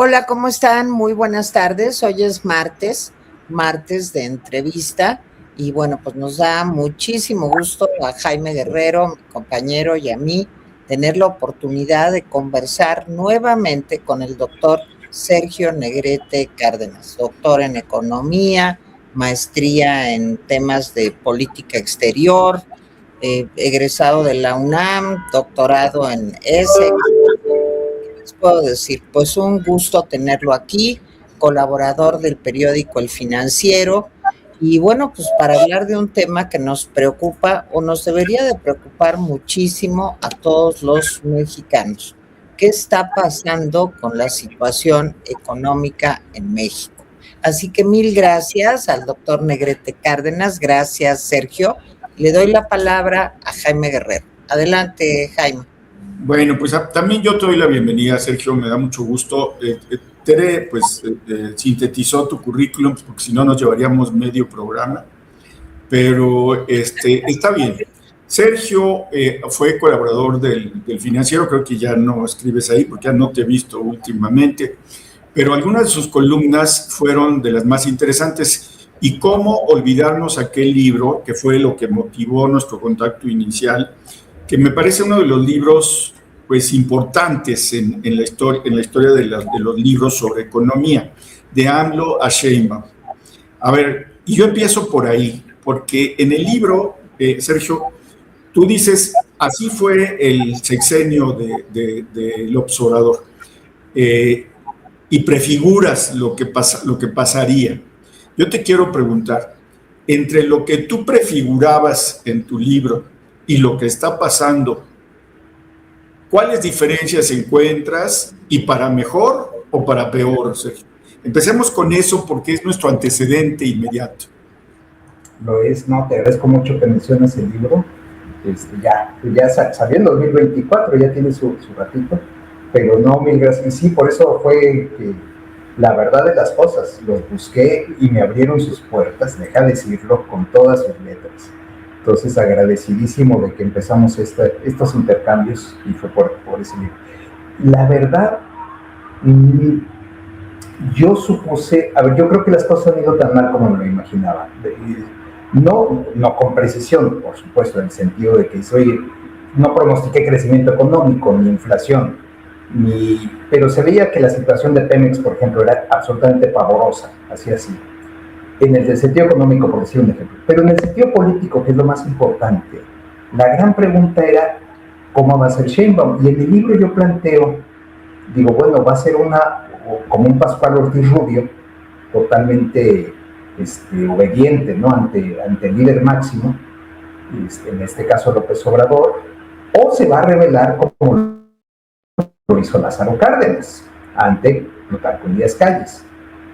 Hola, ¿cómo están? Muy buenas tardes. Hoy es martes de entrevista y bueno, pues nos da muchísimo gusto a Jaime Guerrero, mi compañero, y a mí tener la oportunidad de conversar nuevamente con el doctor Sergio Negrete Cárdenas, doctor en economía, maestría en temas de política exterior, egresado de la UNAM, doctorado en ESE. Puedo decir, pues un gusto tenerlo aquí, colaborador del periódico El Financiero, y bueno, pues para hablar de un tema que nos preocupa o nos debería de preocupar muchísimo a todos los mexicanos. ¿Qué está pasando con la situación económica en México? Así que mil gracias al doctor Negrete Cárdenas, gracias Sergio. Le doy la palabra a Jaime Guerrero. Adelante, Jaime. Bueno, pues también yo te doy la bienvenida, Sergio, me da mucho gusto. Tere, pues sintetizó tu currículum, porque si no nos llevaríamos medio programa, pero está bien. Sergio fue colaborador del Financiero, creo que ya no escribes ahí porque ya no te he visto últimamente, pero algunas de sus columnas fueron de las más interesantes. Y cómo olvidarnos aquel libro que fue lo que motivó nuestro contacto inicial, que me parece uno de los libros pues importantes en la historia de los libros sobre economía, de AMLO a Sheinbaum. A ver, y yo empiezo por ahí, porque en el libro, Sergio, tú dices, así fue el sexenio de López Obrador, y prefiguras lo que pasaría. Yo te quiero preguntar, entre lo que tú prefigurabas en tu libro y lo que está pasando, ¿cuáles diferencias encuentras y para mejor o para peor, Sergio? Empecemos con eso porque es nuestro antecedente inmediato. Lo es, no, te agradezco mucho que menciones el libro. Ya salió en 2024, ya tiene su ratito, pero no, mil gracias. Y sí, por eso fue que la verdad de las cosas, los busqué y me abrieron sus puertas, deja decirlo, con todas sus letras. Entonces, agradecidísimo de que empezamos estos intercambios y fue por ese libro. La verdad, yo supuse, yo creo que las cosas han ido tan mal como me lo imaginaba. No con precisión, por supuesto, en el sentido de que no pronostiqué crecimiento económico ni inflación, pero se veía que la situación de Pemex, por ejemplo, era absolutamente pavorosa, así. En el sentido económico, por decir un ejemplo. Pero en el sentido político, que es lo más importante, la gran pregunta era cómo va a ser Sheinbaum. Y en el libro yo planteo, digo, bueno, va a ser como un Pascual Ortiz Rubio, totalmente obediente, ¿no? ante el líder máximo, en este caso López Obrador, o se va a revelar como lo hizo Lázaro Cárdenas ante Plutarco Elías Calles.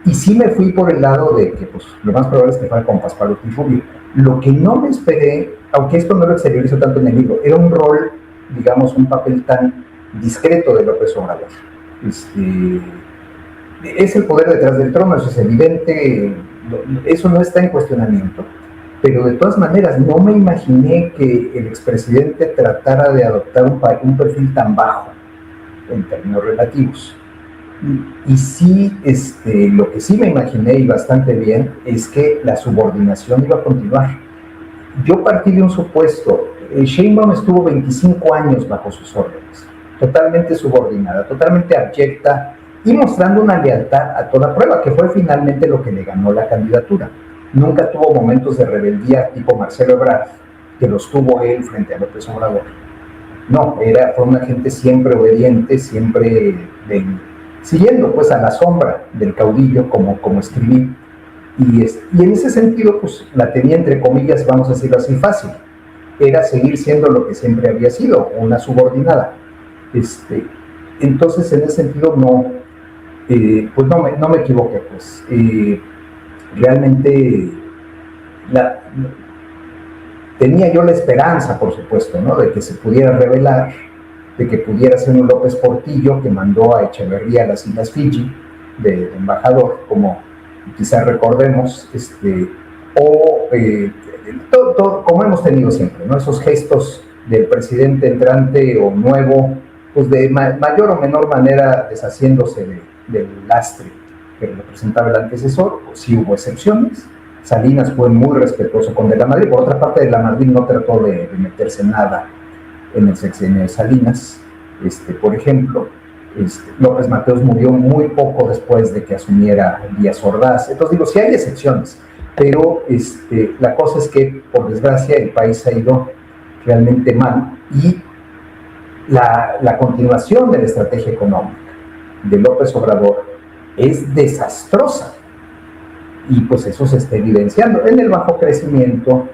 Y sí me fui por el lado de que pues, lo más probable es que fuera con Pascual Ortiz Rubio. Lo que no me esperé, aunque esto no lo exteriorizo tanto en el libro, era un rol, digamos, un papel tan discreto de López Obrador. Es el poder detrás del trono, eso es evidente, eso no está en cuestionamiento. Pero de todas maneras, no me imaginé que el expresidente tratara de adoptar un perfil tan bajo en términos relativos. Y sí, lo que sí me imaginé y bastante bien es que la subordinación iba a continuar. Yo partí de un supuesto. Sheinbaum estuvo 25 años bajo sus órdenes, totalmente subordinada, totalmente abyecta y mostrando una lealtad a toda prueba, que fue finalmente lo que le ganó la candidatura. Nunca tuvo momentos de rebeldía tipo Marcelo Ebrard, que los tuvo él frente a López Obrador. No, fue una gente siempre obediente, siempre siguiendo pues a la sombra del caudillo, como escribí, y en ese sentido pues la tenía entre comillas, vamos a decirlo así, fácil, era seguir siendo lo que siempre había sido, una subordinada. Entonces en ese sentido pues no me equivoqué, pues realmente tenía yo la esperanza, por supuesto, ¿no? De que se pudiera revelar, de que pudiera ser un López Portillo que mandó a Echeverría a las Islas Fiji de embajador, como quizás recordemos, como hemos tenido siempre, ¿no? Esos gestos del presidente entrante o nuevo, pues de mayor o menor manera deshaciéndose del lastre que representaba el antecesor, sí hubo excepciones. Salinas fue muy respetuoso con De la Madrid. Por otra parte, De la Madrid no trató de meterse nada en el sexenio de Salinas. Por ejemplo, López Mateos murió muy poco después de que asumiera Díaz Ordaz. Entonces digo, sí hay excepciones, pero la cosa es que, por desgracia, el país ha ido realmente mal y la continuación de la estrategia económica de López Obrador es desastrosa. Y pues eso se está evidenciando en el bajo crecimiento,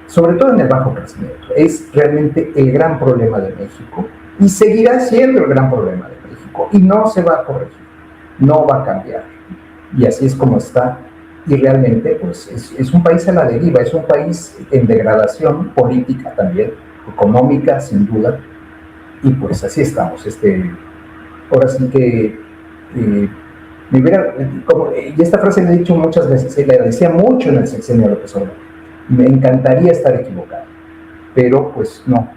sobre todo en el bajo crecimiento. Es realmente el gran problema de México y seguirá siendo el gran problema de México y no se va a corregir, no va a cambiar. Y así es como está. Y realmente pues es un país a la deriva, es un país en degradación política también, económica sin duda. Y pues así estamos. Ahora sí que y esta frase la he dicho muchas veces, y la decía mucho en el sexenio de López Obrador. Me encantaría estar equivocado, pero pues no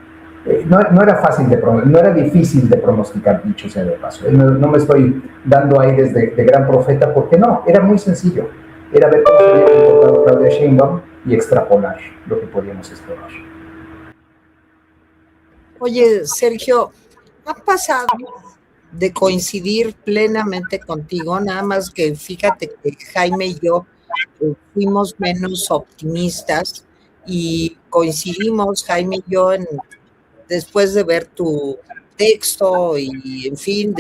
era fácil no era difícil de pronosticar, dicho sea de paso. No me estoy dando aires de gran profeta, porque no, era muy sencillo. Era ver cómo se había comportado Claudia Sheinbaum y extrapolar lo que podíamos esperar. Oye, Sergio, ha pasado de coincidir plenamente contigo, nada más que fíjate que Jaime y yo fuimos menos optimistas y coincidimos, Jaime y yo, después de ver tu texto y, en fin,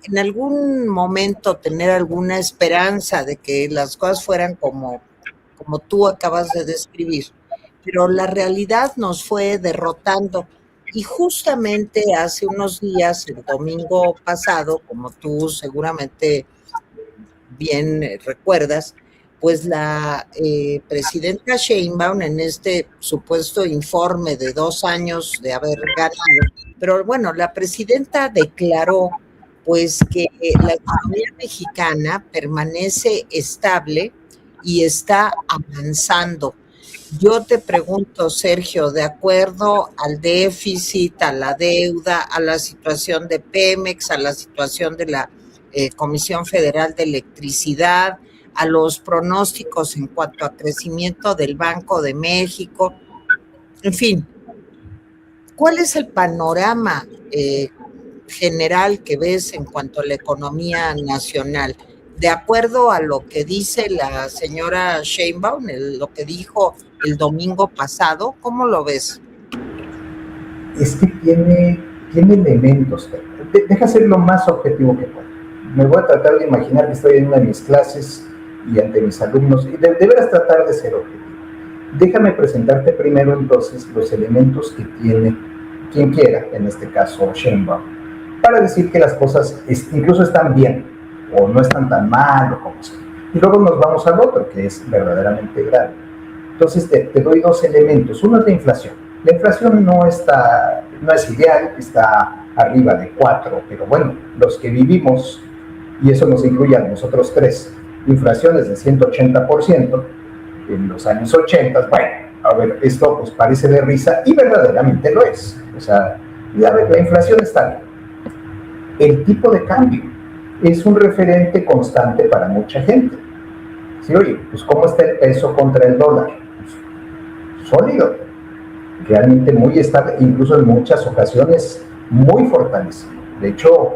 en algún momento tener alguna esperanza de que las cosas fueran como tú acabas de describir. Pero la realidad nos fue derrotando. Y justamente hace unos días, el domingo pasado, como tú seguramente bien recuerdas, pues la presidenta Sheinbaum, en este supuesto informe de 2 años de haber ganado, pero bueno, la presidenta declaró pues que la economía mexicana permanece estable y está avanzando. Yo te pregunto, Sergio, de acuerdo al déficit, a la deuda, a la situación de Pemex, a la situación de la Comisión Federal de Electricidad, a los pronósticos en cuanto a crecimiento del Banco de México, en fin, ¿cuál es el panorama general que ves en cuanto a la economía nacional? De acuerdo a lo que dice la señora Sheinbaum, lo que dijo el domingo pasado, ¿cómo lo ves? Es que tiene elementos. Deja ser lo más objetivo que pueda. Me voy a tratar de imaginar que estoy en una de mis clases y ante mis alumnos, y deberás tratar de ser objetivo. Déjame presentarte primero entonces los elementos que tiene quien quiera, en este caso Sheinbaum, para decir que las cosas incluso están bien, o no están tan mal, o como sea. Y luego nos vamos al otro, que es verdaderamente grave. Entonces te doy 2 elementos. Uno es la inflación. La inflación no es ideal, está arriba de 4, pero bueno, los que vivimos, y eso nos incluye a nosotros 3, inflaciones de 180% en los años 80, bueno, a ver, esto pues parece de risa y verdaderamente lo es. O sea, la inflación está bien. El tipo de cambio es un referente constante para mucha gente. Sí, oye, pues ¿cómo está el peso contra el dólar? Pues, sólido, realmente muy estable, incluso en muchas ocasiones muy fortalecido. De hecho,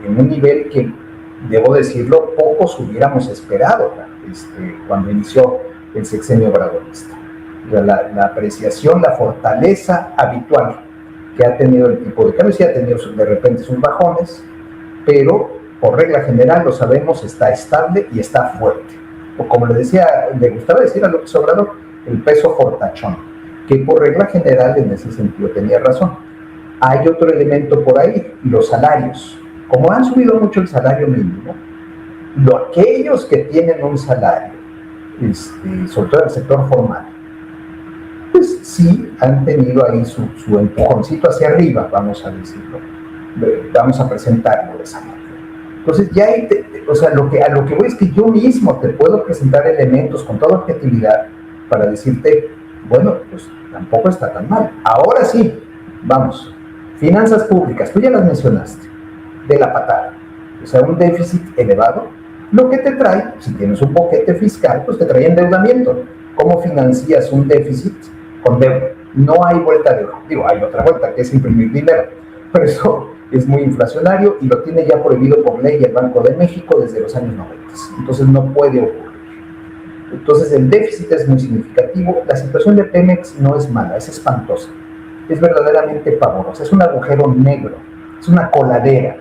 en un nivel que, debo decirlo, pocos hubiéramos esperado cuando inició el sexenio obradorista. La apreciación, la fortaleza habitual que ha tenido el tipo de cambio, sí ha tenido de repente sus bajones, pero por regla general, lo sabemos, está estable y está fuerte. O como le gustaba decir a López Obrador, el peso fortachón, que por regla general en ese sentido tenía razón. Hay otro elemento por ahí, los salarios. Como han subido mucho el salario mínimo, aquellos que tienen un salario, sobre todo en el sector formal, pues sí han tenido ahí su empujoncito hacia arriba, vamos a decirlo. Vamos a presentarlo de esa manera. Entonces ya a lo que voy es que yo mismo te puedo presentar elementos con toda objetividad para decirte, bueno, pues tampoco está tan mal. Ahora sí, vamos, finanzas públicas, tú ya las mencionaste, de la patada. O sea, un déficit elevado, lo que te trae, si tienes un boquete fiscal, pues te trae endeudamiento. ¿Cómo financias un déficit? Con deuda. No hay vuelta de hoja. Digo, hay otra vuelta, que es imprimir dinero, pero eso es muy inflacionario y lo tiene ya prohibido por ley el Banco de México desde los años 90. Entonces no puede ocurrir. Entonces el déficit es muy significativo. La situación de Pemex no es mala, es espantosa. Es verdaderamente pavorosa. Es un agujero negro, es una coladera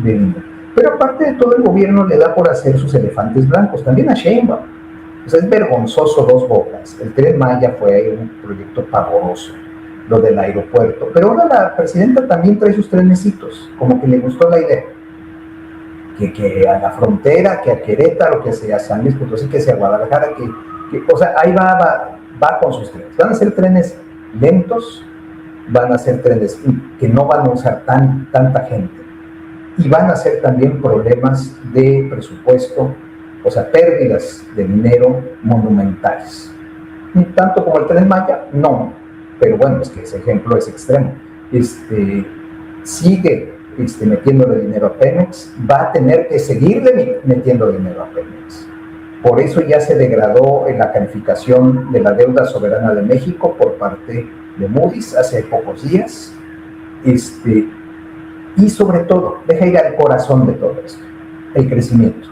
de dinero. Pero aparte de todo, el gobierno le da por hacer sus elefantes blancos, también a Sheinbaum. O sea, es vergonzoso Dos Bocas. El Tren Maya fue un proyecto pavoroso, lo del aeropuerto. Pero ahora la presidenta también trae sus trenecitos, como que le gustó la idea. Que a la frontera, que a Querétaro, que sea San Luis Potosí, que sea Guadalajara, o sea, ahí va con sus trenes. Van a ser trenes lentos, van a ser trenes que no van a usar tanta gente. Y van a ser también problemas de presupuesto, o sea, pérdidas de dinero monumentales. Tanto como el Tren Maya, no. Pero bueno, es que ese ejemplo es extremo. Sigue metiéndole dinero a Pemex, va a tener que seguirle metiendo dinero a Pemex. Por eso ya se degradó en la calificación de la deuda soberana de México por parte de Moody's hace pocos días. Y sobre todo, deja ir al corazón de todo esto, el crecimiento.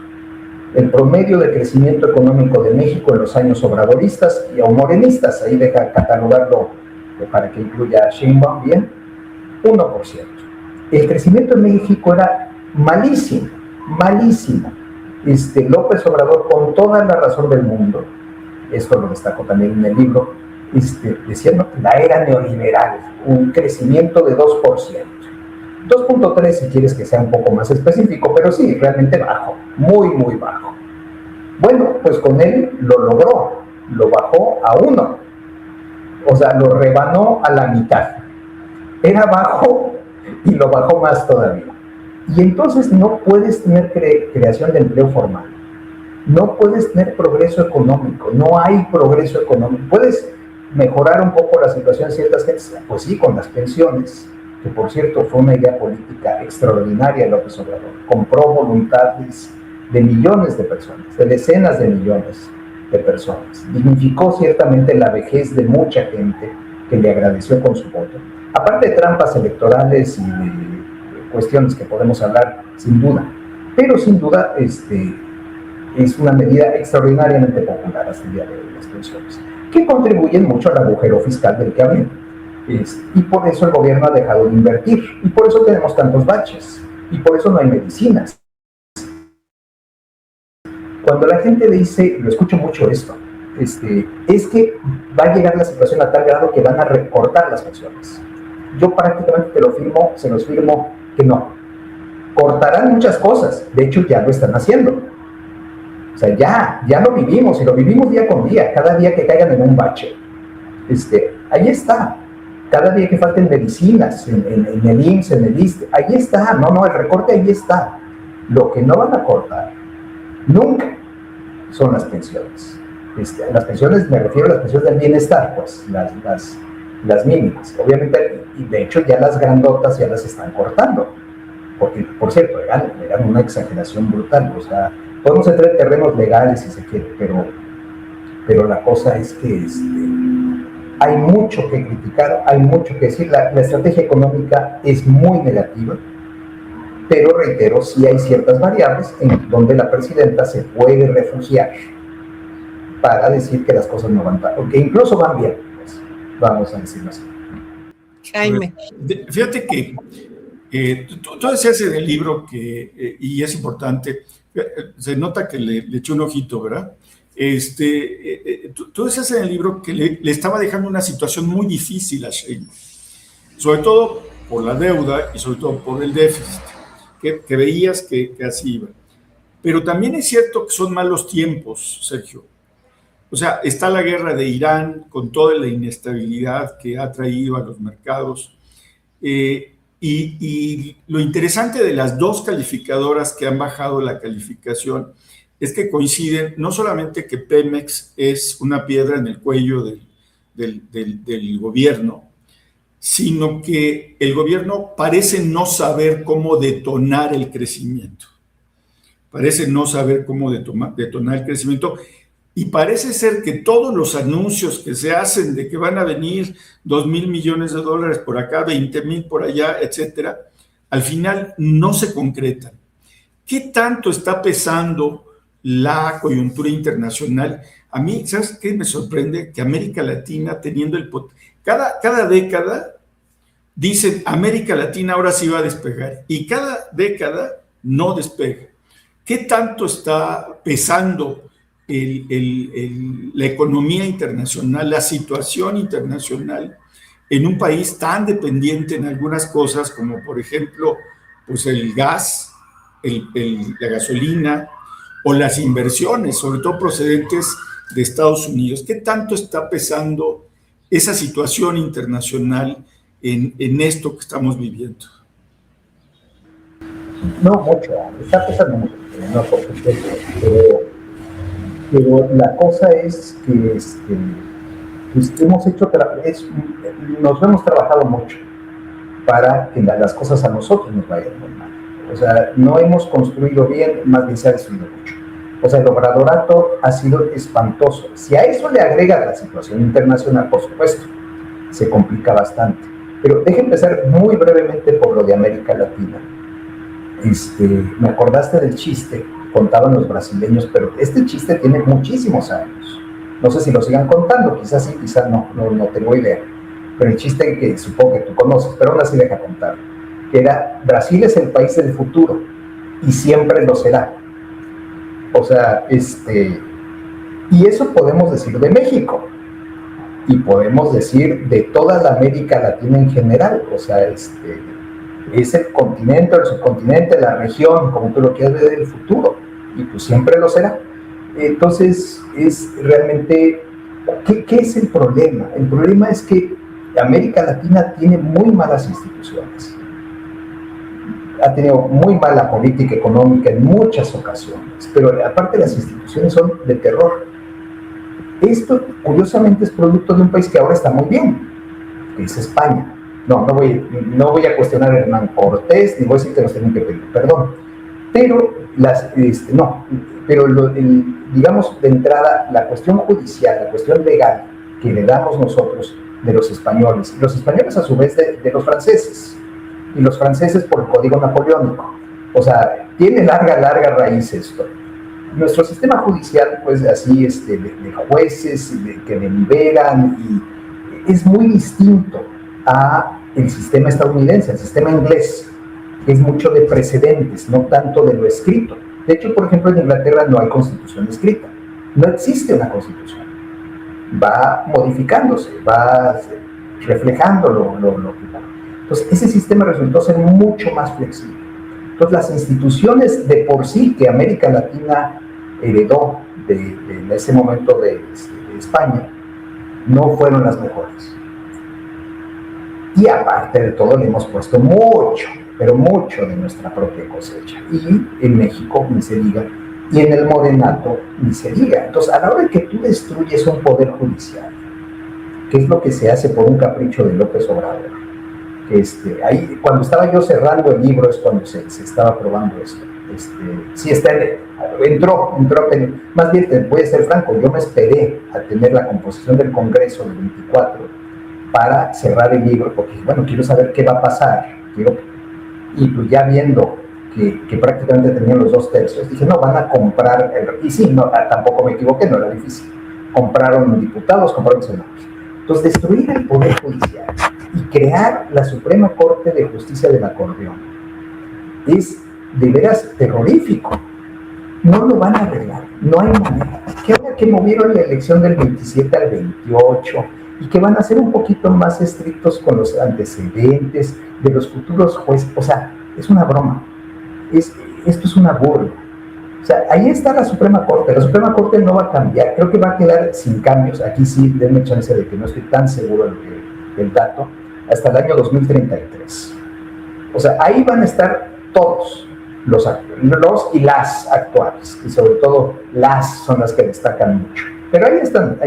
El promedio de crecimiento económico de México en los años obradoristas y aún morenistas, ahí deja catalogarlo para que incluya a Sheinbaum bien, 1%. El crecimiento en México era malísimo, malísimo. López Obrador, con toda la razón del mundo, esto lo destaco también en el libro, decía, no, la era neoliberal, un crecimiento de 2%. 2.3 si quieres que sea un poco más específico, pero sí, realmente bajo, muy, muy bajo. Bueno, pues con él lo logró, lo bajó a 1, o sea, lo rebanó a la mitad. Era bajo y lo bajó más todavía. Y entonces no puedes tener creación de empleo formal, no puedes tener progreso económico, no hay progreso económico. Puedes mejorar un poco la situación de ciertas gentes, pues sí, con las pensiones, que por cierto fue una idea política extraordinaria de López Obrador. Compró voluntades de millones de personas, de decenas de millones de personas. Dignificó ciertamente la vejez de mucha gente que le agradeció con su voto. Aparte de trampas electorales y de cuestiones que podemos hablar sin duda, pero sin duda es una medida extraordinariamente popular hasta el día de hoy, las pensiones, que contribuyen mucho al agujero fiscal del que hablé. Y por eso el gobierno ha dejado de invertir, y por eso tenemos tantos baches, y por eso no hay medicinas. Cuando la gente dice, lo escucho mucho esto, es que va a llegar la situación a tal grado que van a recortar las pensiones. Yo prácticamente se los firmo que no. Cortarán muchas cosas, de hecho ya lo están haciendo. O sea, ya lo vivimos, y lo vivimos día con día, cada día que caigan en un bache. Ahí está. Cada día que falten medicinas en el IMSS, en el ISSSTE, ahí está. No, el recorte ahí está. Lo que no van a cortar nunca son las pensiones. Las pensiones, me refiero a las pensiones del bienestar, pues, las mínimas. Obviamente, y de hecho ya las grandotas ya las están cortando. Porque, por cierto, eran una exageración brutal. O sea, podemos entrar en terrenos legales si se quiere, pero la cosa es que hay mucho que criticar, hay mucho que decir. La estrategia económica es muy negativa, pero reitero, sí hay ciertas variables en donde la presidenta se puede refugiar para decir que las cosas no van tan, o que incluso van bien, pues, vamos a decirlo así. Jaime. Fíjate que tú decías en el libro que, y es importante, se nota que le echó un ojito, ¿verdad? Tú decías en el libro que le estaba dejando una situación muy difícil a Sheinbaum, sobre todo por la deuda y sobre todo por el déficit, que veías que así iba. Pero también es cierto que son malos tiempos, Sergio. O sea, está la guerra de Irán con toda la inestabilidad que ha traído a los mercados. Y lo interesante de las dos calificadoras que han bajado la calificación es que coinciden no solamente que Pemex es una piedra en el cuello del gobierno, sino que el gobierno parece no saber cómo detonar el crecimiento. parece no saber cómo detonar el crecimiento, y parece ser que todos los anuncios que se hacen de que van a venir 2,000 millones de dólares por acá, 20,000 por allá, etcétera, al final no se concretan. ¿Qué tanto está pesando la coyuntura internacional? A mí, ¿sabes qué me sorprende? Que América Latina, teniendo cada década, dicen América Latina ahora sí va a despegar, y cada década no despega. ¿Qué tanto está pesando la economía internacional, la situación internacional en un país tan dependiente en algunas cosas como, por ejemplo, pues el gas, la gasolina o las inversiones, sobre todo procedentes de Estados Unidos? ¿Qué tanto está pesando esa situación internacional en esto que estamos viviendo? No mucho, está pesando mucho, no, por supuesto, pero la cosa es que pues hemos hecho, nos hemos trabajado mucho para que las cosas a nosotros nos vayan muy mal. O sea, no hemos construido bien, más bien se ha destruido mucho. O sea, el obradorato ha sido espantoso. Si a eso le agrega la situación internacional, por supuesto, se complica bastante. Pero deje empezar muy brevemente por lo de América Latina. Me acordaste del chiste, contaban los brasileños, pero este chiste tiene muchísimos años. No sé si lo sigan contando, quizás sí, quizás no tengo idea. Pero el chiste que supongo que tú conoces, pero aún así deja contar, que era: Brasil es el país del futuro y siempre lo será. O sea, y eso podemos decir de México y podemos decir de toda la América Latina en general. O sea, es el continente, el subcontinente, la región, como tú lo quieras ver, del futuro, y pues siempre lo será. Entonces, es realmente, ¿qué es el problema? El problema es que América Latina tiene muy malas instituciones, ha tenido muy mala política económica en muchas ocasiones, pero aparte las instituciones son de terror. Esto, curiosamente, es producto de un país que ahora está muy bien, que es España. No voy a cuestionar a Hernán Cortés, ni voy a decir que nos tienen que pedir perdón, pero digamos, de entrada, la cuestión judicial, la cuestión legal que le damos nosotros de los españoles a su vez de los franceses, y los franceses por el Código Napoleónico. O sea, tiene larga raíz esto. Nuestro sistema judicial, pues así, de jueces que deliberan, y es muy distinto a el sistema estadounidense, el sistema inglés, que es mucho de precedentes, no tanto de lo escrito. De hecho, por ejemplo, en Inglaterra no hay constitución escrita, no existe una constitución, va modificándose, va reflejando lo que va. Entonces, ese sistema resultó ser mucho más flexible. Entonces, las instituciones de por sí que América Latina heredó de ese momento de España no fueron las mejores. Y aparte de todo, le hemos puesto mucho, pero mucho de nuestra propia cosecha. Y en México, ni se diga, y en el morenato, ni se diga. Entonces, a la hora de que tú destruyes un poder judicial, que es lo que se hace por un capricho de López Obrador, ahí, cuando estaba yo cerrando el libro, es cuando se estaba probando esto. Sí, entró, más bien, voy a ser franco, yo me esperé a tener la composición del Congreso del 24 para cerrar el libro, porque, bueno, quiero saber qué va a pasar, y pues ya viendo que prácticamente tenían los 2/3, dije, no, van a comprar, y sí, no, tampoco me equivoqué, no era difícil, compraron diputados, compraron senadores. Entonces, destruir el Poder Judicial y crear la Suprema Corte de Justicia del Acordeón es de veras terrorífico. No lo van a arreglar, no hay manera. Que ahora que movieron la elección del 27 al 28 y que van a ser un poquito más estrictos con los antecedentes de los futuros jueces, o sea, es una broma. Esto es una burla. O sea, ahí está la Suprema Corte. La Suprema Corte no va a cambiar, creo que va a quedar sin cambios. Aquí sí, denme chance de que no estoy tan seguro del dato, hasta el año 2033. O sea, ahí van a estar todos los y las actuales, y sobre todo las son las que destacan mucho. Pero ahí están,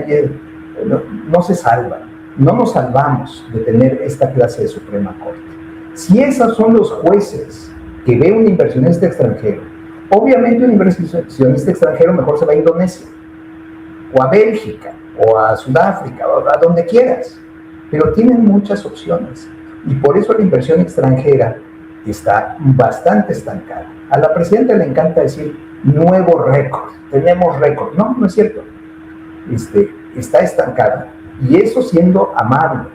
no se salvan, no nos salvamos de tener esta clase de Suprema Corte. Si esos son los jueces que ve un inversionista extranjero Obviamente un inversionista extranjero mejor se va a Indonesia, o a Bélgica, o a Sudáfrica, o a donde quieras, pero tienen muchas opciones, y por eso la inversión extranjera está bastante estancada. A la presidenta le encanta decir nuevo récord, tenemos récord. No, no es cierto. Está estancada, y eso siendo amable,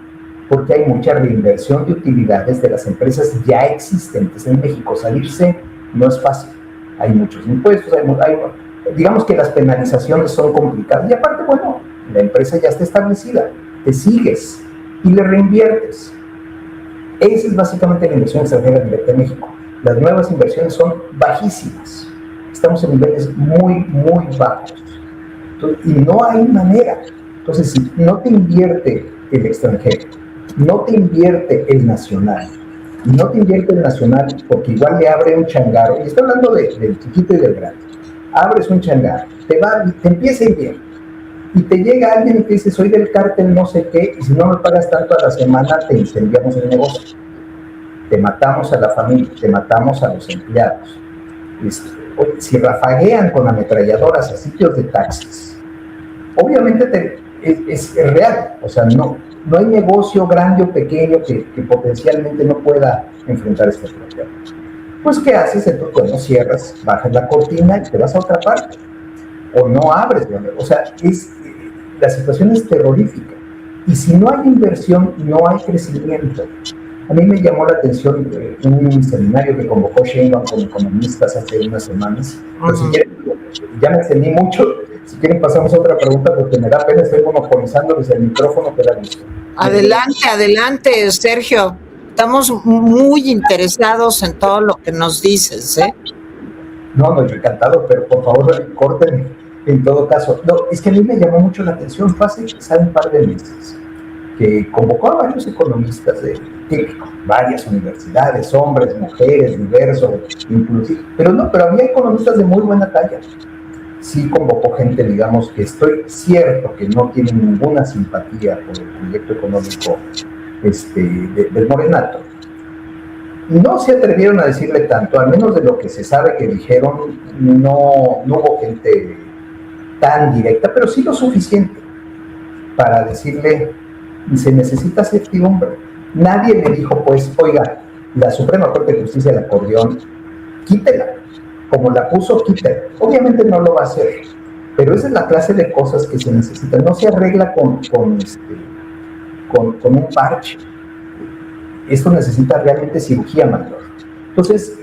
porque hay mucha reinversión de utilidades de las empresas ya existentes en México. Salirse no es fácil, hay muchos impuestos, digamos que las penalizaciones son complicadas, y aparte, bueno, la empresa ya está establecida, te sigues y le reinviertes. Esa es básicamente la inversión extranjera directa en México. Las nuevas inversiones son bajísimas, estamos en niveles muy, muy bajos. Entonces, y no hay manera. Entonces, si no te invierte el extranjero, no te invierte el nacional, porque igual le abre un changarro, y estoy hablando del chiquito y del grande, abres un changarro, te empieza a ir bien, y te llega alguien y te dice, soy del cártel no sé qué, y si no me pagas tanto a la semana, te incendiamos el negocio, te matamos a la familia, te matamos a los empleados. Si rafaguean con ametralladoras a sitios de taxis, obviamente es real, o sea, no hay negocio grande o pequeño que potencialmente no pueda enfrentar este problema. Pues, ¿qué haces? Entonces, bueno, cierras, bajas la cortina y te vas a otra parte, o no abres, o sea, la situación es terrorífica, y si no hay inversión, no hay crecimiento. A mí me llamó la atención un seminario que convocó Sheinbaum con economistas hace unas semanas. Pero si quieren, ya me extendí mucho. Si quieren pasamos a otra pregunta, porque me da pena, estoy monopolizándoles el micrófono que da gusto. Adelante, Sergio. Estamos muy interesados en todo lo que nos dices, ¿eh? No, yo encantado, pero por favor, corten en todo caso. No, es que a mí me llamó mucho la atención, fue hace quizá un par de meses, que convocó a varios economistas de varias universidades, hombres, mujeres, diversos, inclusive, pero había economistas de muy buena talla. Sí convocó gente, digamos, que estoy cierto que no tiene ninguna simpatía por el proyecto económico del Morenato. No se atrevieron a decirle tanto, al menos de lo que se sabe que dijeron, no hubo gente tan directa, pero sí lo suficiente para decirle, se necesita certidumbre. Nadie le dijo, pues, oiga, la Suprema Corte de Justicia del Acordeón, quítela, como la puso, quítela. Obviamente no lo va a hacer, pero esa es la clase de cosas que se necesitan. No se arregla con un parche. Esto necesita realmente cirugía mayor. Entonces,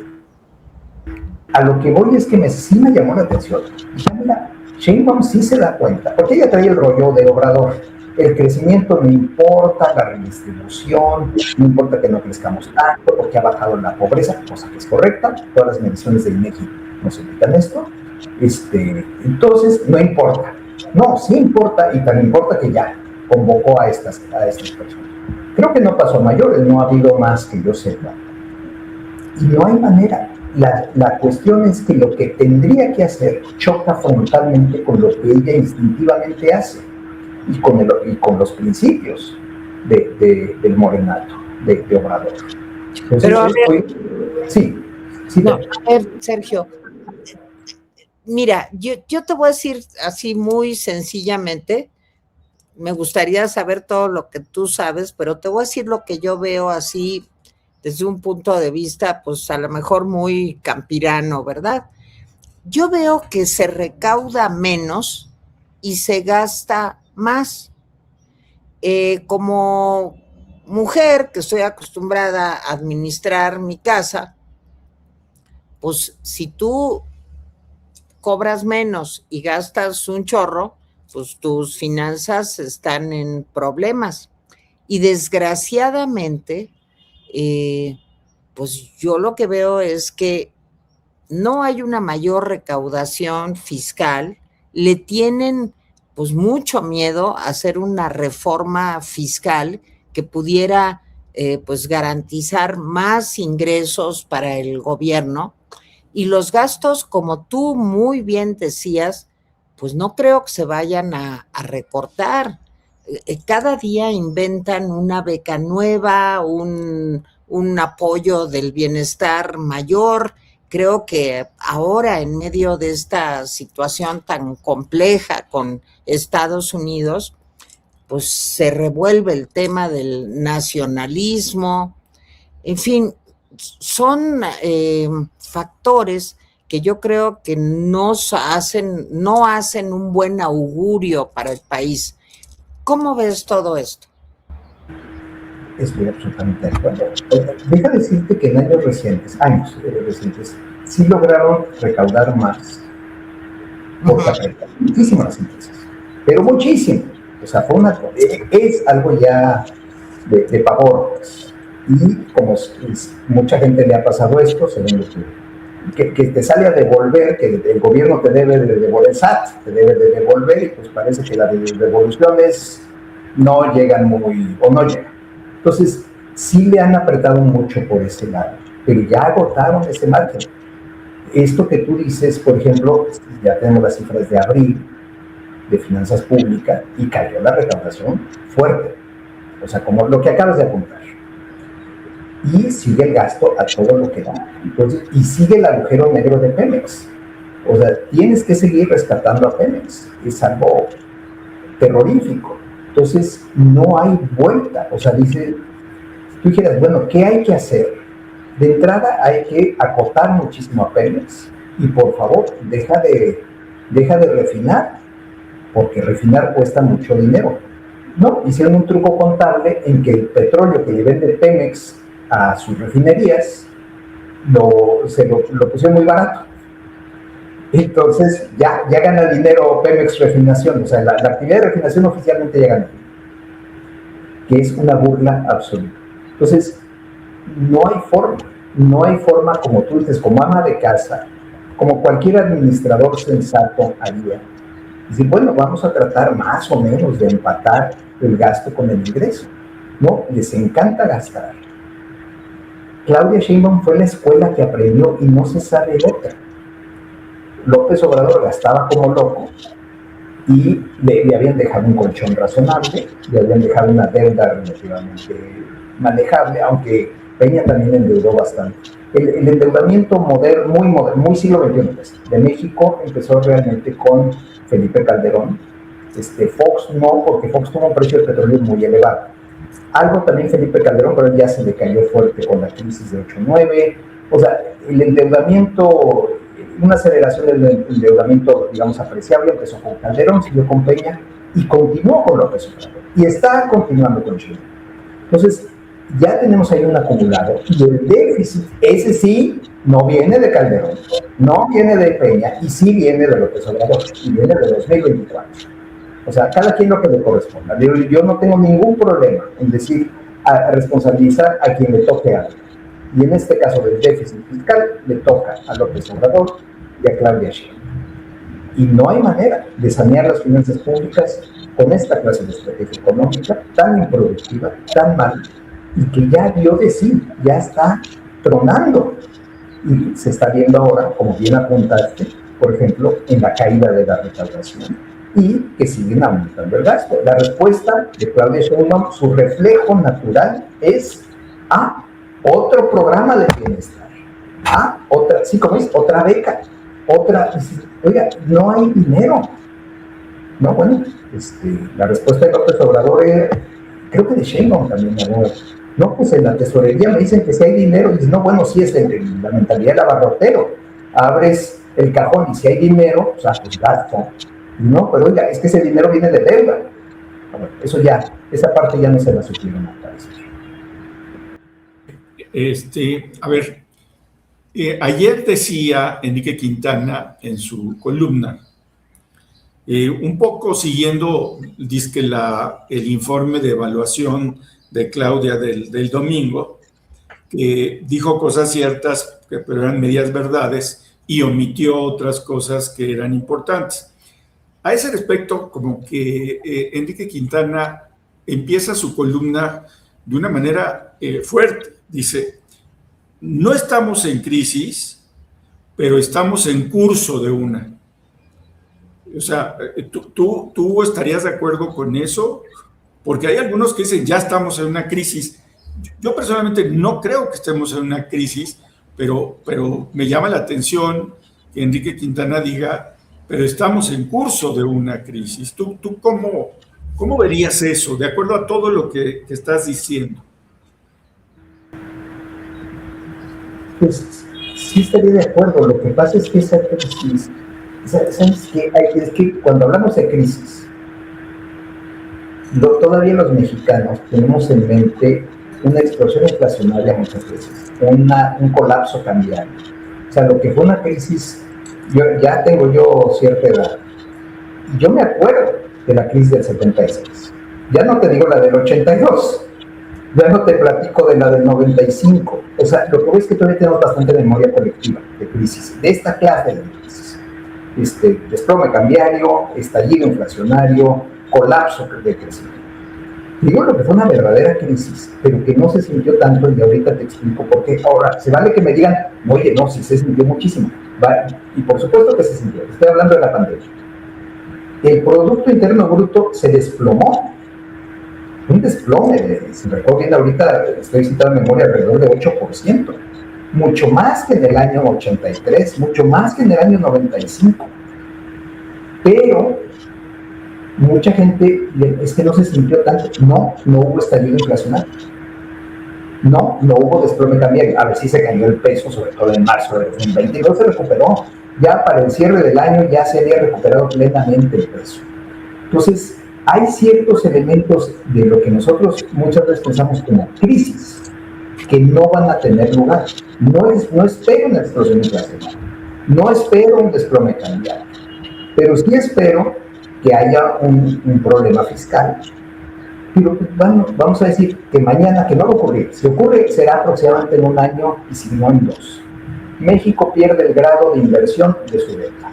a lo que voy es que sí me llamó la atención. Dije, mira, Sheinbaum sí se da cuenta, porque ella trae el rollo de Obrador. El crecimiento no importa, la redistribución, no importa que no crezcamos tanto, porque ha bajado la pobreza, cosa que es correcta, todas las mediciones del INEGI nos indican esto. Entonces, no importa. No, sí importa, y tan importa que ya convocó a estas personas. Creo que no pasó a mayores, no ha habido más que yo sepa. Y no hay manera. La cuestión es que lo que tendría que hacer choca frontalmente con lo que ella instintivamente hace y con los principios del Morenato, de Obrador. Entonces, pero a ver, sí. No, a ver, Sergio, mira, yo te voy a decir así muy sencillamente, me gustaría saber todo lo que tú sabes, pero te voy a decir lo que yo veo así desde un punto de vista, pues a lo mejor muy campirano, ¿verdad? Yo veo que se recauda menos y se gasta más. Como mujer que estoy acostumbrada a administrar mi casa, pues si tú cobras menos y gastas un chorro, pues tus finanzas están en problemas. Y desgraciadamente, pues yo lo que veo es que no hay una mayor recaudación fiscal, le tienen pues mucho miedo a hacer una reforma fiscal que pudiera pues garantizar más ingresos para el gobierno, y los gastos, como tú muy bien decías, pues no creo que se vayan a recortar. Cada día inventan una beca nueva, un apoyo del bienestar mayor, creo que ahora en medio de esta situación tan compleja con Estados Unidos, pues se revuelve el tema del nacionalismo, en fin, son factores que yo creo que no hacen un buen augurio para el país. ¿Cómo ves todo esto? Estoy absolutamente de acuerdo. Deja decirte que en años recientes, sí lograron recaudar más porque apretaron muchísimo las empresas, pero muchísimo. O sea, es algo ya de pavor, pues. Y como mucha gente le ha pasado esto, según que te sale a devolver, que el gobierno te debe de devolver, el SAT te debe de devolver, y pues parece que las devoluciones no llegan o no llegan. Entonces, sí le han apretado mucho por ese lado, pero ya agotaron ese margen. Esto que tú dices, por ejemplo, ya tenemos las cifras de abril de finanzas públicas y cayó la recaudación fuerte. O sea, como lo que acabas de apuntar. Y sigue el gasto a todo lo que da. Entonces, y sigue el agujero negro de Pemex. O sea, tienes que seguir rescatando a Pemex. Es algo terrorífico. Entonces, no hay vuelta. O sea, tú dijeras, bueno, ¿qué hay que hacer? De entrada hay que acotar muchísimo a Pemex y por favor, deja de refinar, porque refinar cuesta mucho dinero. No, hicieron un truco contable en que el petróleo que le vende Pemex a sus refinerías se lo pusieron muy barato. Entonces ya gana dinero Pemex Refinación, o sea, la actividad de refinación oficialmente ya gana, que es una burla absoluta. Entonces, no hay forma, como tú dices, como ama de casa, como cualquier administrador sensato haría. Decir, bueno, vamos a tratar más o menos de empatar el gasto con el ingreso. No, les encanta gastar. Claudia Sheinbaum fue la escuela que aprendió y no se sabe otra. López Obrador gastaba como loco y le habían dejado un colchón razonable, le habían dejado una deuda relativamente manejable, aunque Peña también endeudó bastante. El endeudamiento muy siglo XXI de México empezó realmente con Felipe Calderón. Fox no, porque Fox tuvo un precio de petróleo muy elevado. Algo también Felipe Calderón, pero ya se le cayó fuerte con la crisis de 8-9. O sea, el endeudamiento, una aceleración del endeudamiento, digamos, apreciable, empezó con Calderón, siguió con Peña y continuó con López Obrador. Y está continuando con Chile. Entonces, ya tenemos ahí un acumulado y el déficit, ese sí, no viene de Calderón, no viene de Peña y sí viene de López Obrador y viene de 2024. O sea, cada quien lo que le corresponda. Yo no tengo ningún problema en decir, a responsabilizar a quien le toque algo. Y en este caso del déficit fiscal le toca a López Obrador y a Claudia Sheinbaum. Y no hay manera de sanear las finanzas públicas con esta clase de estrategia económica tan improductiva, tan mal, y que ya dio de sí, ya está tronando. Y se está viendo ahora, como bien apuntaste, por ejemplo, en la caída de la recaudación y que siguen aumentando el gasto. La respuesta de Claudia Sheinbaum, su reflejo natural es otro programa de bienestar, otra beca, oiga, no hay dinero. No, bueno, la respuesta de López Obrador creo que de Sheinbaum también, no, pues en la tesorería me dicen que si hay dinero, y dicen, no, bueno, sí es la mentalidad del abarrotero, abres el cajón y si hay dinero, pues gasta. No, pero oiga, es que ese dinero viene de deuda. Bueno, esa parte ya no se la supieron parece. A ver, ayer decía Enrique Quintana en su columna, un poco siguiendo, dizque el informe de evaluación de Claudia del domingo, que dijo cosas ciertas, pero eran medias verdades, y omitió otras cosas que eran importantes. A ese respecto, como que Enrique Quintana empieza su columna de una manera fuerte. Dice, no estamos en crisis, pero estamos en curso de una. O sea, ¿tú estarías de acuerdo con eso? Porque hay algunos que dicen, ya estamos en una crisis. Yo personalmente no creo que estemos en una crisis, pero me llama la atención que Enrique Quintana diga, pero estamos en curso de una crisis. ¿Tú cómo verías eso, de acuerdo a todo lo que estás diciendo? Pues sí estaría de acuerdo. Lo que pasa es que esa crisis, ¿sabes qué? Es que cuando hablamos de crisis, todavía los mexicanos tenemos en mente una explosión inflacionaria muchas veces, un colapso cambiario. O sea, lo que fue una crisis, ya tengo yo cierta edad, y yo me acuerdo de la crisis del 76. Ya no te digo la del 82, ya no te platico de la del 95. O sea, lo que veo es que todavía tenemos bastante memoria colectiva de crisis, de esta clase de crisis. Desplome cambiario, estallido inflacionario, colapso de crecimiento. Digo lo que fue una verdadera crisis, pero que no se sintió tanto, y ahorita te explico por qué. Ahora, se vale que me digan, oye, no, sí se sintió muchísimo. ¿Vale? Y por supuesto que se sintió. Estoy hablando de la pandemia. El Producto Interno Bruto se desplomó. Un desplome, si recuerdo bien, ahorita estoy citando en memoria alrededor de 8%. Mucho más que en el año 83, mucho más que en el año 95. Pero mucha gente es que no se sintió tanto. No hubo estallido inflacionario. No hubo desplome cambiario. A ver si se cayó el peso, sobre todo en marzo de 2020, y no se recuperó. Ya para el cierre del año ya se había recuperado plenamente el peso. Entonces, hay ciertos elementos de lo que nosotros muchas veces pensamos como crisis que no van a tener lugar. No espero una explosión inflacionaria, no espero un desplome cambiario, pero sí espero que haya un problema fiscal. Pero vamos a decir que mañana, que no va a ocurrir. Si ocurre, será aproximadamente en un año, y si no en 2. México pierde el grado de inversión de su deuda.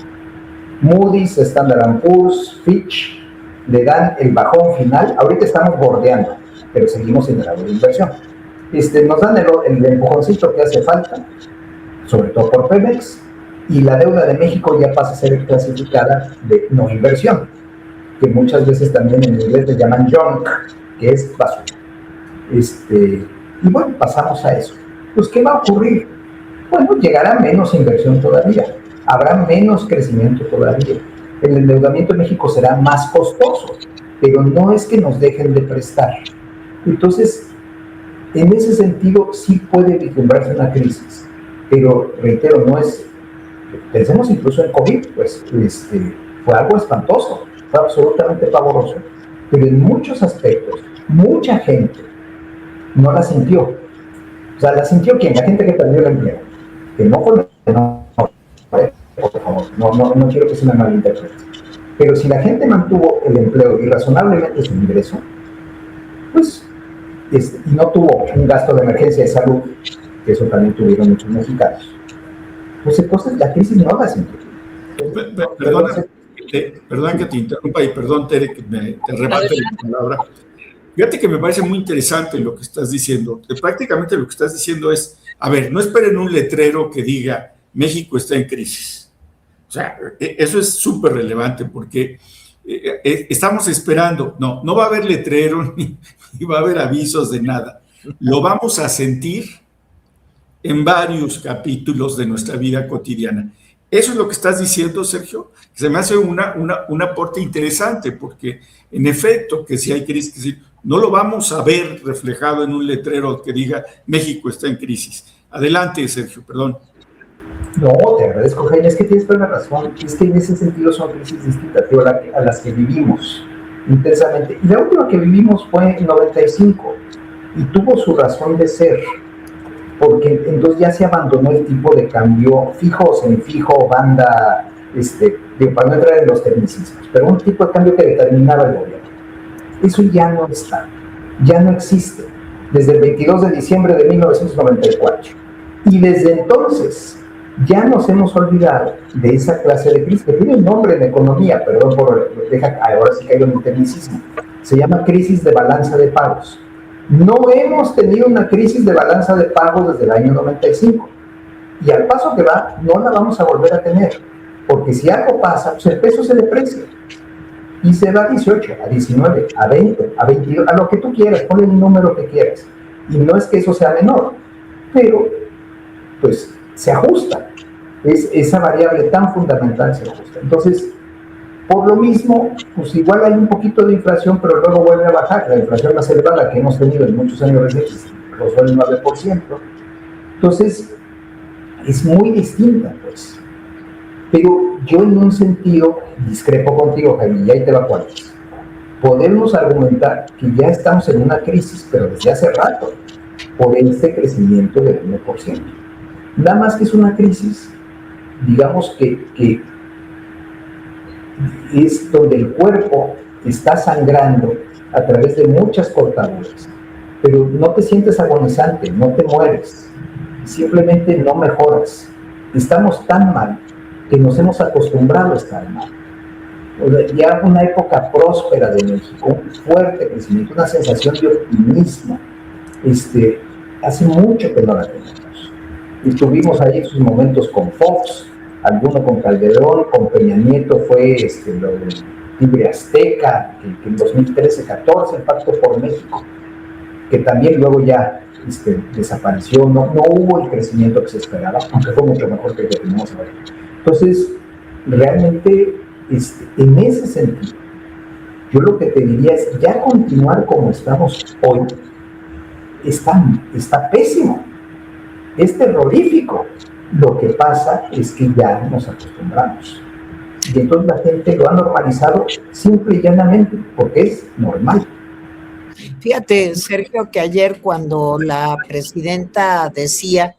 Moody's, Standard & Poor's, Fitch le dan el bajón final. Ahorita estamos bordeando, pero seguimos en el grado de inversión. Nos dan el empujoncito que hace falta, sobre todo por Pemex, y la deuda de México ya pasa a ser clasificada de no inversión, que muchas veces también en inglés le llaman junk, que es basura. Y bueno, pasamos a eso. Pues, ¿qué va a ocurrir? Bueno, llegará menos inversión todavía, habrá menos crecimiento todavía. El endeudamiento en México será más costoso, pero no es que nos dejen de prestar. Entonces, en ese sentido, sí puede vislumbrarse una crisis, pero reitero, no es. Pensemos incluso en COVID, pues fue algo espantoso, fue absolutamente pavoroso, pero en muchos aspectos, mucha gente no la sintió. O sea, ¿la sintió quién? La gente que perdió el empleo, que no fue. Por favor, no quiero que se me malinterprete. Pero si la gente mantuvo el empleo y razonablemente su ingreso, pues, y no tuvo un gasto de emergencia de salud, que eso también tuvieron muchos mexicanos, pues entonces la crisis no la sintió. Perdona que te interrumpa y perdón, Tere, que te rebate la palabra. Fíjate que me parece muy interesante lo que estás diciendo. Prácticamente lo que estás diciendo es, a ver, no esperen un letrero que diga México está en crisis. O sea, eso es súper relevante porque estamos esperando, no va a haber letrero ni va a haber avisos de nada. Lo vamos a sentir en varios capítulos de nuestra vida cotidiana. Eso es lo que estás diciendo, Sergio. Se me hace un aporte interesante porque, en efecto, que si hay crisis, no lo vamos a ver reflejado en un letrero que diga México está en crisis. Adelante, Sergio, perdón. No, te agradezco, Jaime, es que tienes toda la razón. Es que en ese sentido son crisis distintas a las que vivimos intensamente. Y la última que vivimos fue en 95 y tuvo su razón de ser, porque entonces ya se abandonó el tipo de cambio fijo o semifijo, banda, para no entrar en los tecnicismos, pero un tipo de cambio que determinaba el gobierno. Eso ya no está, ya no existe, desde el 22 de diciembre de 1994. Y desde entonces ya nos hemos olvidado de esa clase de crisis, que tiene un nombre en economía, perdón ahora sí caigo en el tecnicismo, se llama crisis de balanza de pagos. No hemos tenido una crisis de balanza de pagos desde el año 95. Y al paso que va, no la vamos a volver a tener. Porque si algo pasa, pues el peso se deprecia. Y se va a 18, a 19, a 20, a 22, a lo que tú quieras, ponle el número que quieras. Y no es que eso sea menor. Pero pues se ajusta. Esa variable tan fundamental se ajusta. Entonces, por lo mismo, pues igual hay un poquito de inflación, pero luego vuelve a bajar. La inflación más elevada que hemos tenido en muchos años recientes rozó el 9%. Entonces, es muy distinta, pues. Pero yo en un sentido discrepo contigo, Jaime, y ahí te va cuál es. Podemos argumentar que ya estamos en una crisis, pero desde hace rato, por este crecimiento del 1%. Nada más que es una crisis, digamos que es donde el cuerpo está sangrando a través de muchas cortaduras, pero no te sientes agonizante, no te mueres, simplemente no mejoras. Estamos tan mal que nos hemos acostumbrado a estar mal. Ya una época próspera de México, un fuerte crecimiento, una sensación de optimismo, hace mucho que no la tenemos. Estuvimos ahí en sus momentos con Fox, alguno con Calderón, con Peña Nieto fue lo del Tigre Azteca, que en 2013-14, el Pacto por México, que también luego ya desapareció, no hubo el crecimiento que se esperaba, aunque fue mucho mejor que el que tenemos ahora. Entonces, realmente, en ese sentido, yo lo que te diría es, ya continuar como estamos hoy, está pésimo, es terrorífico. Lo que pasa es que ya nos acostumbramos. Y entonces la gente lo ha normalizado simple y llanamente, porque es normal. Fíjate, Sergio, que ayer cuando la presidenta decía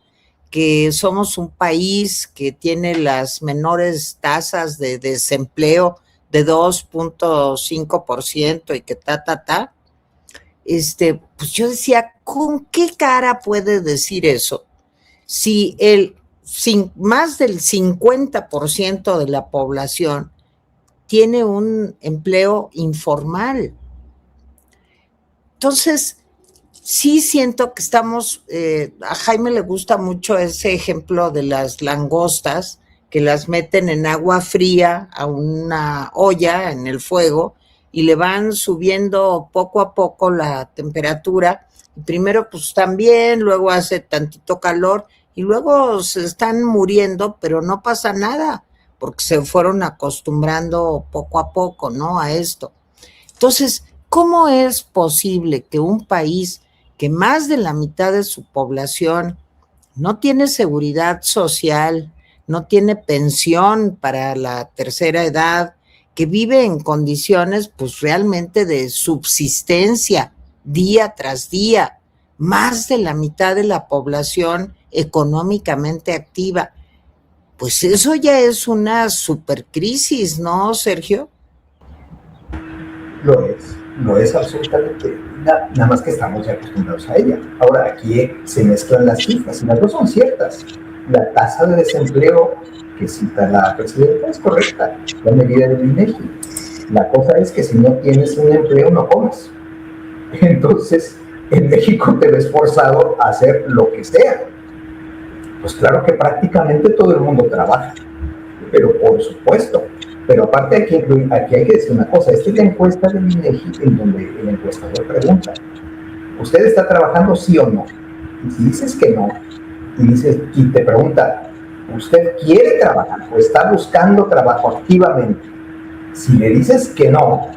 que somos un país que tiene las menores tasas de desempleo de 2.5% y que pues yo decía, ¿con qué cara puede decir eso? Si más del 50% de la población tiene un empleo informal. Entonces, sí siento que estamos, a Jaime le gusta mucho ese ejemplo de las langostas, que las meten en agua fría a una olla en el fuego y le van subiendo poco a poco la temperatura. Primero pues están bien, luego hace tantito calor y luego se están muriendo, pero no pasa nada, porque se fueron acostumbrando poco a poco, ¿no? A esto. Entonces, ¿cómo es posible que un país que más de la mitad de su población no tiene seguridad social, no tiene pensión para la tercera edad, que vive en condiciones pues realmente de subsistencia día tras día, más de la mitad de la población económicamente activa? Pues eso ya es una supercrisis, ¿no, Sergio? Lo es absolutamente. Nada más que estamos ya acostumbrados a ella. Ahora aquí se mezclan las cifras y las dos son ciertas. La tasa de desempleo que cita la presidenta es correcta, la medida del INEGI. La cosa es que si no tienes un empleo no comes. Entonces, en México te ves forzado a hacer lo que sea. Pues claro que prácticamente todo el mundo trabaja, pero por supuesto. Pero aparte aquí hay que decir una cosa, esta es la encuesta del INEGI en donde el encuestador pregunta, ¿usted está trabajando sí o no? Y si dices que no, y te pregunta, ¿usted quiere trabajar o está buscando trabajo activamente? Si le dices que no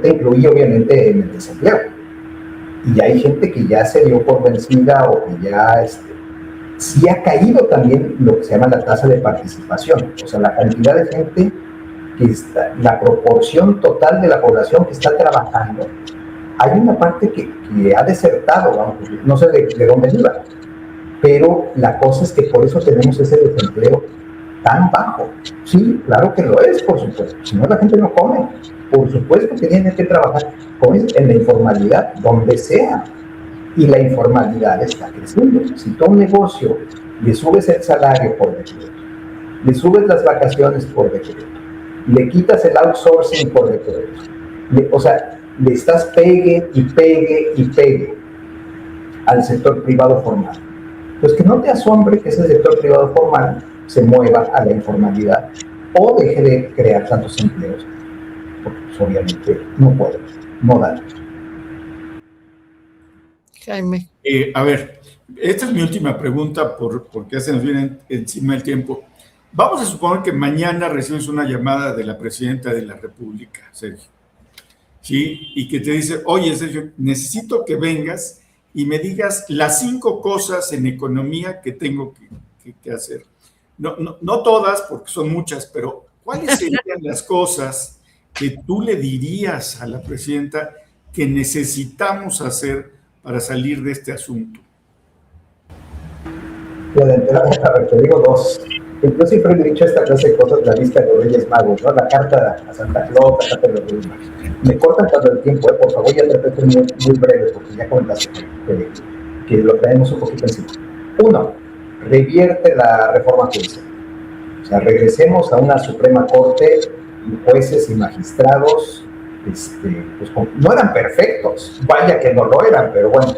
te incluye obviamente en el desempleo. Y hay gente que ya se dio por vencida o que ya sí ha caído también lo que se llama la tasa de participación, o sea, la cantidad de gente que está, la proporción total de la población que está trabajando. Hay una parte que ha desertado, vamos, no sé de dónde iba, pero la cosa es que por eso tenemos ese desempleo tan bajo. Sí, claro que lo es, por supuesto, si no la gente no come, por supuesto que tiene que trabajar en la informalidad, donde sea. Y la informalidad está creciendo. Si tú a un negocio le subes el salario por decreto, le subes las vacaciones por decreto, le quitas el outsourcing por decreto, le estás pegue y pegue y pegue al sector privado formal, pues que no te asombre que ese sector privado formal se mueva a la informalidad o deje de crear tantos empleos, porque pues, obviamente no puede, no da. Jaime. A ver, esta es mi última pregunta porque ya se nos viene encima el tiempo. Vamos a suponer que mañana recibes una llamada de la presidenta de la República, Sergio, ¿sí? Y que te dice, oye, Sergio, necesito que vengas y me digas las 5 cosas en economía que tengo que hacer. No todas, porque son muchas, pero ¿cuáles serían las cosas que tú le dirías a la presidenta que necesitamos hacer para salir de este asunto? Bueno, a ver, te digo 2. Yo siempre he dicho esta clase de cosas, la lista de los Reyes Magos, ¿no? La carta a Santa Claus, la carta de los Reyes Magos. Me cortan todo el tiempo, por favor, ya traté de ser muy breve, porque ya comentaste que lo traemos un poquito encima. 1, revierte la reforma judicial. O sea, regresemos a una Suprema Corte y jueces y magistrados, pues no eran perfectos, vaya que no lo eran, pero bueno,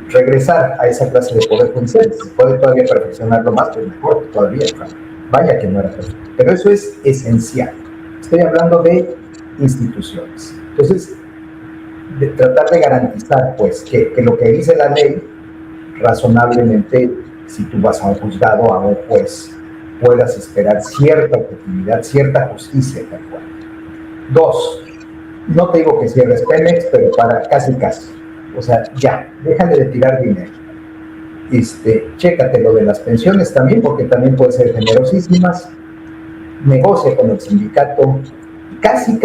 regresar a esa clase de poder judicial. Si puede todavía perfeccionarlo más, pues mejor todavía. Vaya que no era perfecto. Pero eso es esencial. Estoy hablando de instituciones. Entonces, de tratar de garantizar, pues, que lo que dice la ley, razonablemente, si tú vas a un juzgado, a un juez, puedas esperar cierta objetividad, cierta justicia, tal cual. 2, no te digo que cierres Pemex, pero para casi. O sea, ya, déjale de tirar dinero. Chécate lo de las pensiones también, porque también pueden ser generosísimas. Negocia con el sindicato. Casi,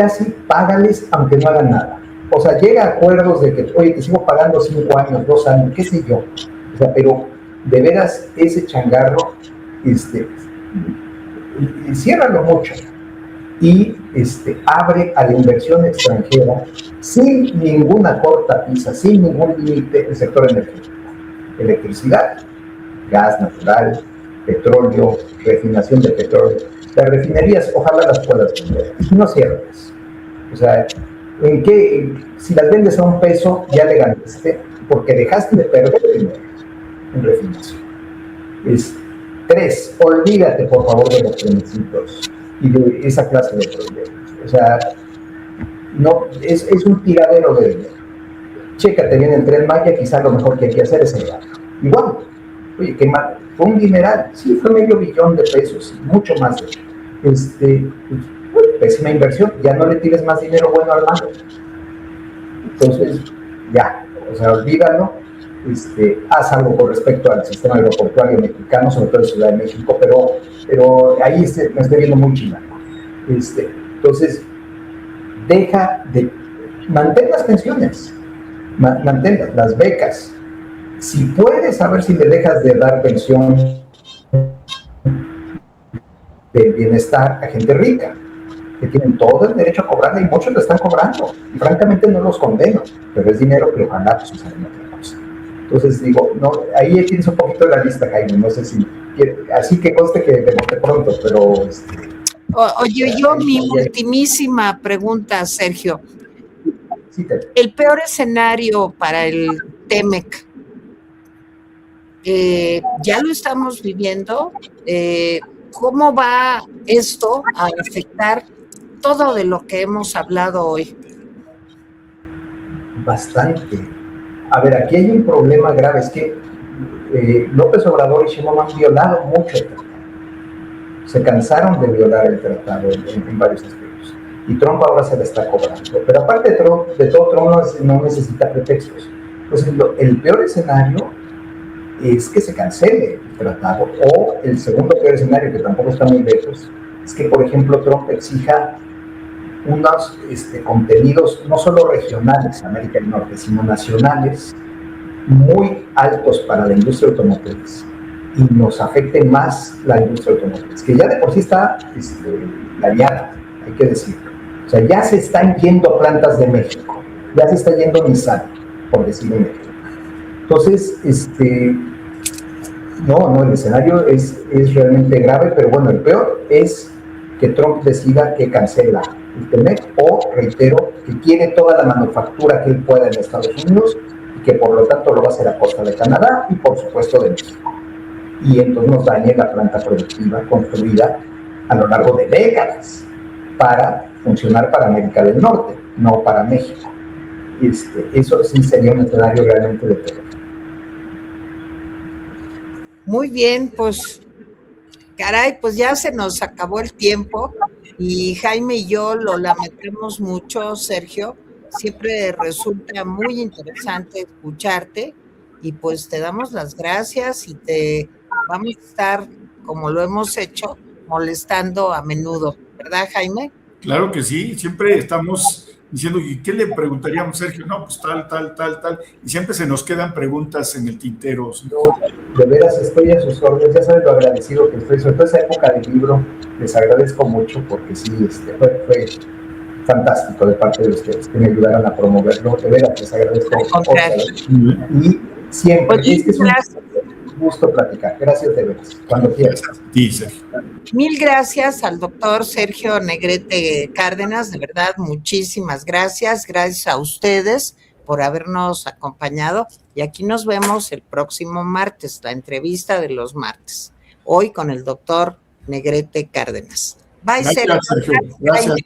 págales aunque no hagan nada. O sea, llega a acuerdos de que, oye, te sigo pagando 5 años, 2 años, qué sé yo. O sea, pero de veras ese changarro, ciérralo mucho. Y abre a la inversión extranjera sin ninguna cortapisa, sin ningún límite el sector energético. Electricidad, gas natural, petróleo, refinación de petróleo. Las refinerías, ojalá las puedas vender, y no cierres. O sea, si las vendes a $1, ya le ganaste, porque dejaste de perder dinero en refinación. 3, olvídate por favor de los plebiscitos y de esa clase de proyectos. O sea, no, es un tiradero de dinero. Chécate bien el Tren Maya, quizá lo mejor que hay que hacer es el gasto. Igual, oye, qué mal, fue un dineral, sí, fue $500 millones, mucho más de pésima inversión, ya no le tires más dinero bueno al malo. Entonces, ya, o sea, olvídalo. Haz algo con respecto al sistema aeroportuario mexicano, sobre todo en Ciudad de México, pero ahí me estoy viendo muy chilango. Entonces, mantén las pensiones, mantén las becas. Si puedes, a ver si le dejas de dar pensión de bienestar a gente rica, que tienen todo el derecho a cobrarla y muchos lo están cobrando. Y francamente no los condeno, pero es dinero que ojalá pues usen en otra cosa. Entonces digo, no, ahí tienes un poquito la lista, Jaime, no sé si así que conste que te boté pronto, pero Oye, mi ultimísima pregunta, Sergio. Sí, el peor escenario para el TEMEC, ya lo estamos viviendo. ¿Cómo va esto a afectar todo de lo que hemos hablado hoy? Bastante. A ver, aquí hay un problema grave, es que López Obrador y Sheinbaum han violado mucho el tratado. Se cansaron de violar el tratado en varios aspectos. Y Trump ahora se la está cobrando. Pero aparte de todo, Trump no necesita pretextos. Entonces, el peor escenario es que se cancele el tratado, o el segundo peor escenario, que tampoco está muy lejos, es que, por ejemplo, Trump exija unos contenidos no solo regionales, América del Norte, sino nacionales, muy altos para la industria automotriz, y nos afecte más la industria automotriz, que ya de por sí está dañada, hay que decirlo. O sea, ya se están yendo plantas de México, ya se está yendo Nissan, por decirlo en México. Entonces, no, el escenario es realmente grave, pero bueno, el peor es que Trump decida que cancela el TEMEC, o, reitero, que quiere toda la manufactura que él pueda en Estados Unidos, y que por lo tanto lo va a hacer a costa de Canadá y por supuesto de México. Y entonces nos dañe la planta productiva construida a lo largo de décadas para funcionar para América del Norte, no para México. Eso sí sería un escenario realmente de terror. Muy bien, pues, caray, pues ya se nos acabó el tiempo y Jaime y yo lo lamentamos mucho, Sergio. Siempre resulta muy interesante escucharte y pues te damos las gracias y te vamos a estar, como lo hemos hecho, molestando a menudo, ¿verdad, Jaime? Claro que sí, siempre estamos diciendo, ¿y qué le preguntaríamos, Sergio? No, pues tal, tal, tal, tal. Y siempre se nos quedan preguntas en el tintero. Yo, de veras, estoy a sus órdenes, ya saben lo agradecido que estoy, sobre todo esa época del libro, les agradezco mucho porque sí, fue fantástico de parte de ustedes que me ayudaran a promoverlo, de veras les agradezco otra vez. Y siempre, Pues, es que es un gusto platicar, gracias de veras, cuando quieras. Sí, Sergio. Mil gracias al doctor Sergio Negrete Cárdenas, de verdad, muchísimas gracias. Gracias a ustedes por habernos acompañado y aquí nos vemos el próximo martes, la entrevista de los martes, hoy con el doctor Negrete Cárdenas. Bye, Gracias, Sergio. Sergio. Gracias.